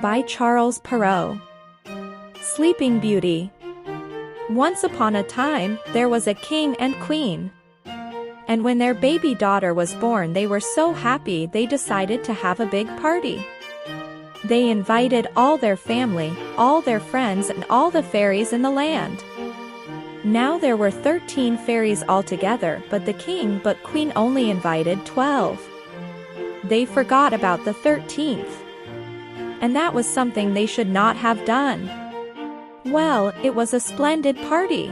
by Charles Perrault. Sleeping Beauty. Once upon a time, there was a king and queen. And when their baby daughter was born, they were so happy they decided to have a big party. They invited all their family, all their friends, and all the fairies in the land. Now there were 13 fairies altogether, but the king but queen only invited 12. They forgot about the 13th. And that was something they should not have done. Well, it was a splendid party.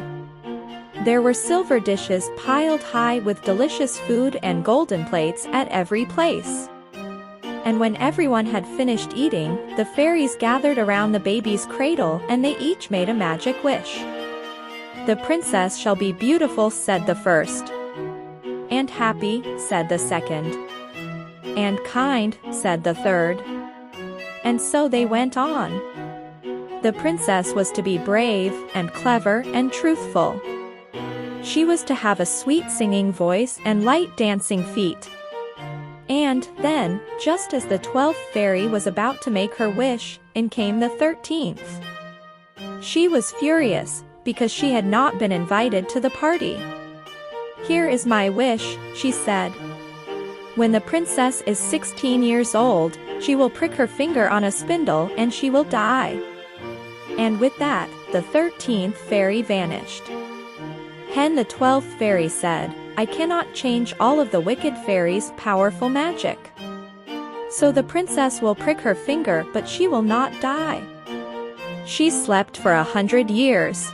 There were silver dishes piled high with delicious food and golden plates at every place. And when everyone had finished eating, the fairies gathered around the baby's cradle and they each made a magic wish. "The princess shall be beautiful," said the first. "And happy," said the second. "And kind," said the third. And so they went on. The princess was to be brave and clever and truthful. She was to have a sweet singing voice and light dancing feet. And then, just as the 12th fairy was about to make her wish, in came the 13th. She was furious, because she had not been invited to the party. "Here is my wish," she said. "When the princess is 16 years old, she will prick her finger on a spindle and she will die." And with that, the 13th fairy vanished. Hen, the 12th fairy, said, "I cannot change all of the wicked fairies' powerful magic. So the princess will prick her finger, but she will not die." She slept for 100 years.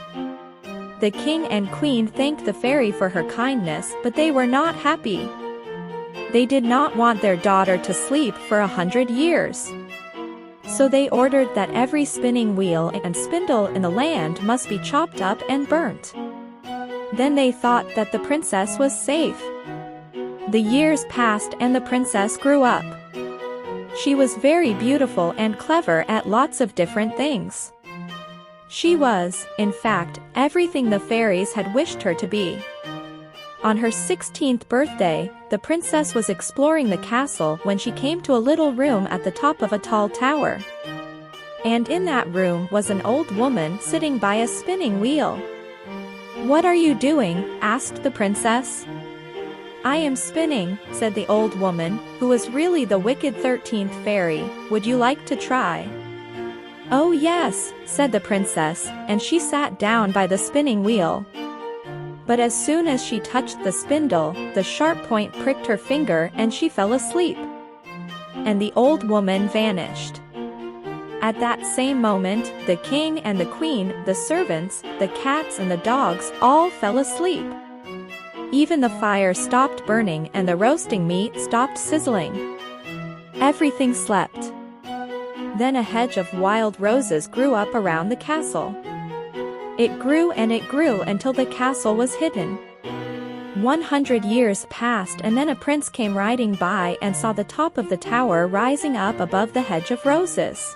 The king and queen thanked the fairy for her kindness, but they were not happy. They did not want their daughter to sleep for 100 years. So they ordered that every spinning wheel and spindle in the land must be chopped up and burnt. Then they thought that the princess was safe. The years passed and the princess grew up. She was very beautiful and clever at lots of different things. She was, in fact, everything the fairies had wished her to be. On her 16th birthday, the princess was exploring the castle when she came to a little room at the top of a tall tower. And in that room was an old woman sitting by a spinning wheel. "What are you doing?" asked the princess. "I am spinning," said the old woman, who was really the wicked 13th fairy. "Would you like to try?" "Oh yes," said the princess, and she sat down by the spinning wheel. But as soon as she touched the spindle, the sharp point pricked her finger and she fell asleep. And the old woman vanished. At that same moment, the king and the queen, the servants, the cats and the dogs all fell asleep. Even the fire stopped burning and the roasting meat stopped sizzling. Everything slept. Then a hedge of wild roses grew up around the castle. It grew and it grew until the castle was hidden. 100 years passed and then a prince came riding by and saw the top of the tower rising up above the hedge of roses.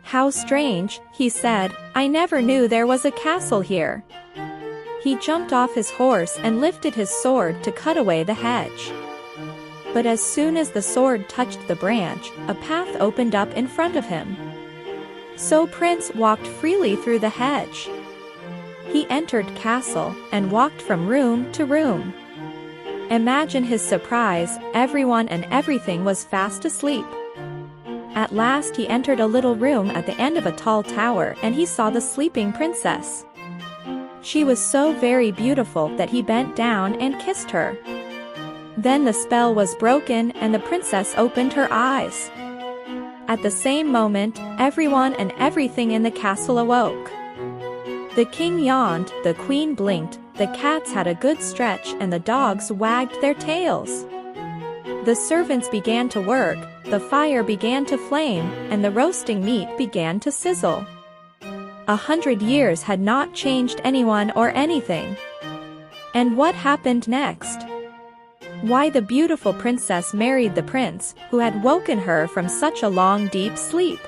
"How strange," he said, "I never knew there was a castle here." He jumped off his horse and lifted his sword to cut away the hedge. But as soon as the sword touched the branch, a path opened up in front of him. So Prince walked freely through the hedge. He entered castle and walked from room to room. Imagine his surprise, everyone and everything was fast asleep. At last he entered a little room at the end of a tall tower and he saw the sleeping princess. She was so very beautiful that he bent down and kissed her. Then the spell was broken and the princess opened her eyes. At the same moment, everyone and everything in the castle awoke. The king yawned, the queen blinked, the cats had a good stretch and the dogs wagged their tails. The servants began to work, the fire began to flame, and the roasting meat began to sizzle. 100 years had not changed anyone or anything. And what happened next? Why, the beautiful princess married the prince, who had woken her from such a long deep sleep.